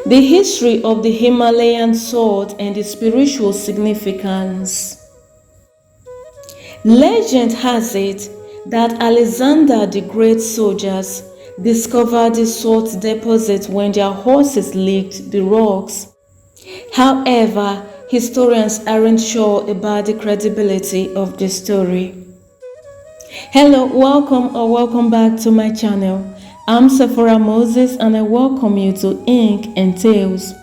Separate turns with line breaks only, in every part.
The history of the Himalayan salt and its spiritual significance. Legend has it that Alexander the Great soldiers discovered the salt deposit when their horses licked the rocks. However, historians aren't sure about the credibility of the story. Hello, welcome back to my channel. I'm Sephora Moses and I welcome you to Ink and Tales.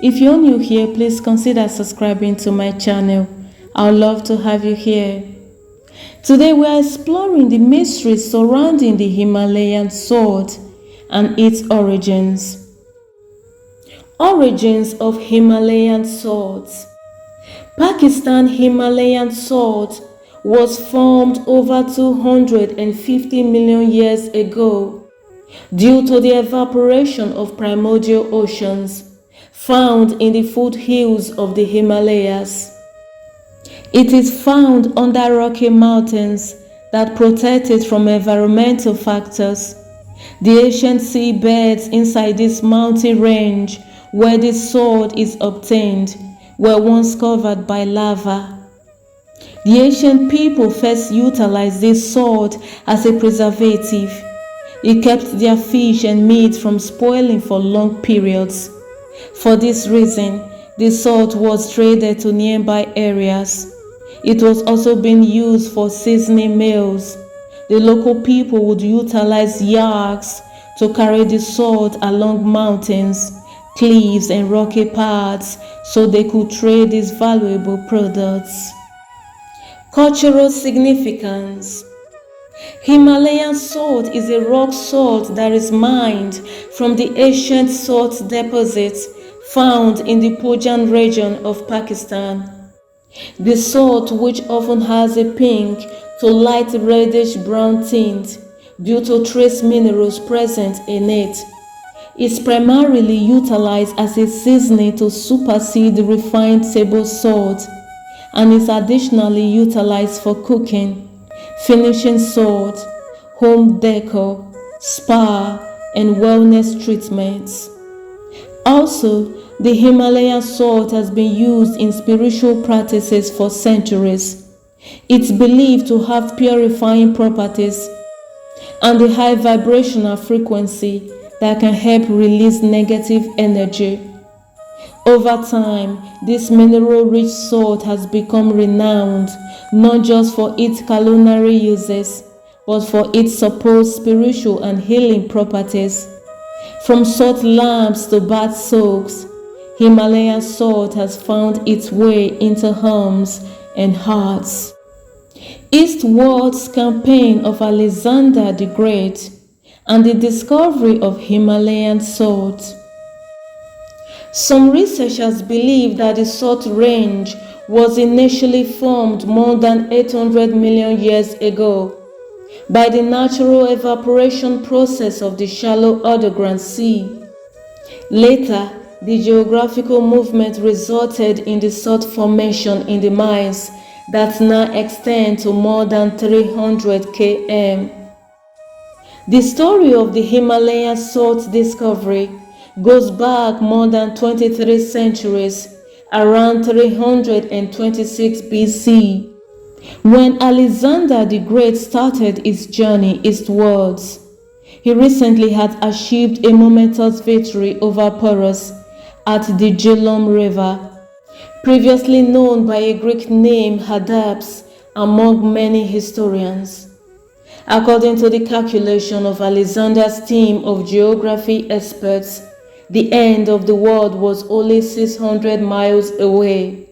If you're new here, please consider subscribing to my channel. I'd love to have you here. Today we are exploring the mysteries surrounding the Himalayan salt and its origins. Origins of Himalayan salt. Pakistan Himalayan salt was formed over 250 million years ago due to the evaporation of primordial oceans found in the foothills of the Himalayas. It is found under rocky mountains that protect it from environmental factors. The ancient seabeds inside this mountain range where this salt is obtained were once covered by lava. The ancient people first utilized this salt as a preservative. It kept their fish and meat from spoiling for long periods. For this reason, the salt was traded to nearby areas. It was also being used for seasoning meals. The local people would utilize yaks to carry the salt along mountains, cliffs, and rocky paths so they could trade these valuable products. Cultural significance. Himalayan salt is a rock salt that is mined from the ancient salt deposits found in the Punjab region of Pakistan. The salt, which often has a pink to light reddish brown tint due to trace minerals present in it, is primarily utilized as a seasoning to supersede refined table salt and is additionally utilized for cooking, finishing salt, home decor, spa, and wellness treatments. Also, the Himalayan salt has been used in spiritual practices for centuries. It's believed to have purifying properties and a high vibrational frequency that can help release negative energy. Over time, this mineral-rich salt has become renowned not just for its culinary uses, but for its supposed spiritual and healing properties. From salt lamps to bath soaks, Himalayan salt has found its way into homes and hearts. Eastward's campaign of Alexander the Great and the discovery of Himalayan salt. Some researchers believe that the salt range was initially formed more than 800 million years ago by the natural evaporation process of the shallow underground sea. Later, the geographical movement resulted in the salt formation in the mines that now extend to more than 300 km. The story of the Himalayan salt discovery goes back more than 23 centuries, around 326 BC, when Alexander the Great started his journey eastwards. He recently had achieved a momentous victory over Porus at the Jhelum River, previously known by a Greek name Hadabs among many historians. According to the calculation of Alexander's team of geography experts, the end of the world was only 600 miles away.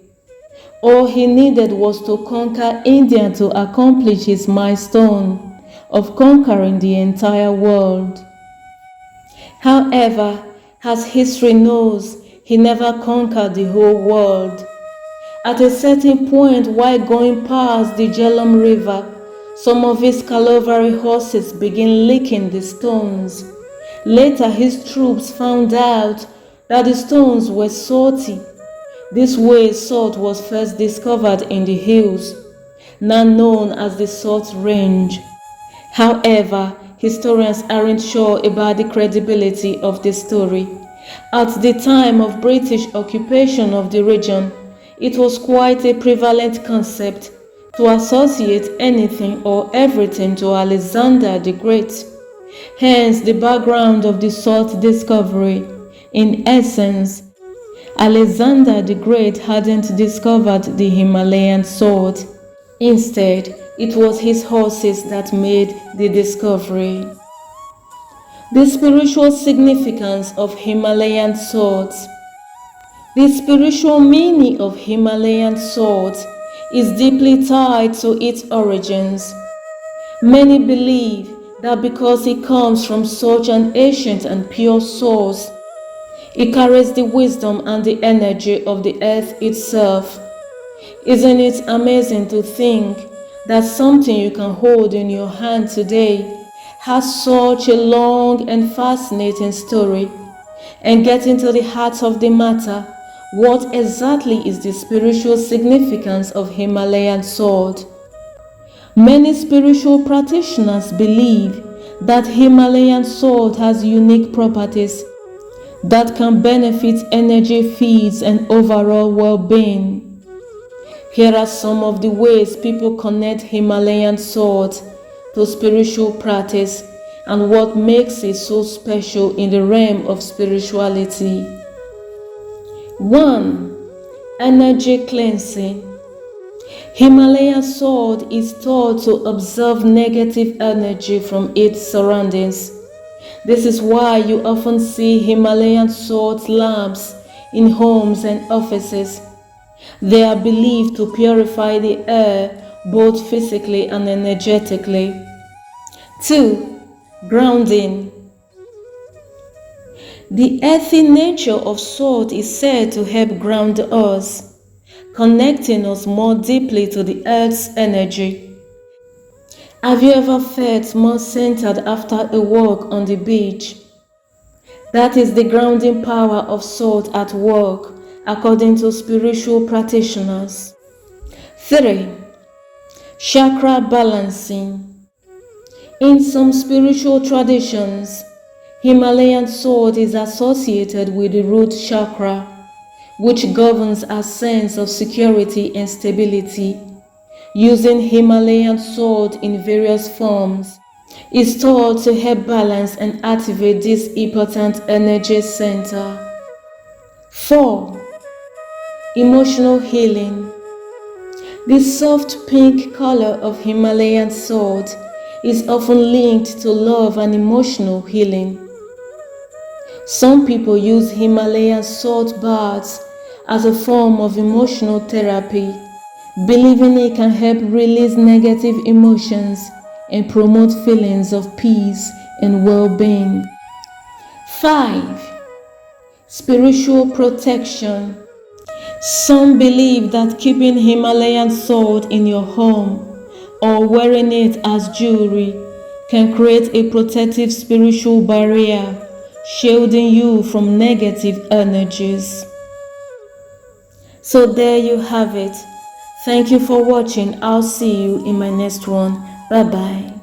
All he needed was to conquer India to accomplish his milestone of conquering the entire world. However, as history knows, he never conquered the whole world. At a certain point while going past the Jhelum River, some of his cavalry horses began licking the stones. Later, his troops found out that the stones were salty. This way, salt was first discovered in the hills, now known as the Salt Range. However, historians aren't sure about the credibility of the story, At the time of British occupation of the region, it was quite a prevalent concept to associate anything or everything to Alexander the Great. Hence the background of the salt discovery. In essence, Alexander the Great hadn't discovered the Himalayan salt. Instead, it was his horses that made the discovery. The spiritual significance of Himalayan salt. The spiritual meaning of Himalayan salt is deeply tied to its origins. Many believe that because it comes from such an ancient and pure source, it carries the wisdom and the energy of the earth itself. Isn't it amazing to think that something you can hold in your hand today has such a long and fascinating story? And getting to the heart of the matter, what exactly is the spiritual significance of Himalayan salt? Many spiritual practitioners believe that Himalayan salt has unique properties that can benefit energy fields and overall well-being. Here are some of the ways people connect Himalayan salt to spiritual practice and what makes it so special in the realm of spirituality. 1. Energy cleansing. Himalayan salt is thought to absorb negative energy from its surroundings. This is why you often see Himalayan salt lamps in homes and offices. They are believed to purify the air both physically and energetically. 2. Grounding. The earthy nature of salt is said to help ground us, connecting us more deeply to the earth's energy. Have you ever felt more centered after a walk on the beach? That is the grounding power of salt at work, according to spiritual practitioners. 3. Chakra balancing. In some spiritual traditions, Himalayan salt is associated with the root chakra, which governs our sense of security and stability. Using Himalayan salt in various forms is thought to help balance and activate this important energy center. 4. Emotional healing. The soft pink color of Himalayan salt is often linked to love and emotional healing. Some people use Himalayan salt baths as a form of emotional therapy, believing it can help release negative emotions and promote feelings of peace and well-being. 5. Spiritual protection. Some believe that keeping Himalayan salt in your home or wearing it as jewelry can create a protective spiritual barrier, shielding you from negative energies. So there you have it. Thank you for watching. I'll see you in my next one. Bye bye.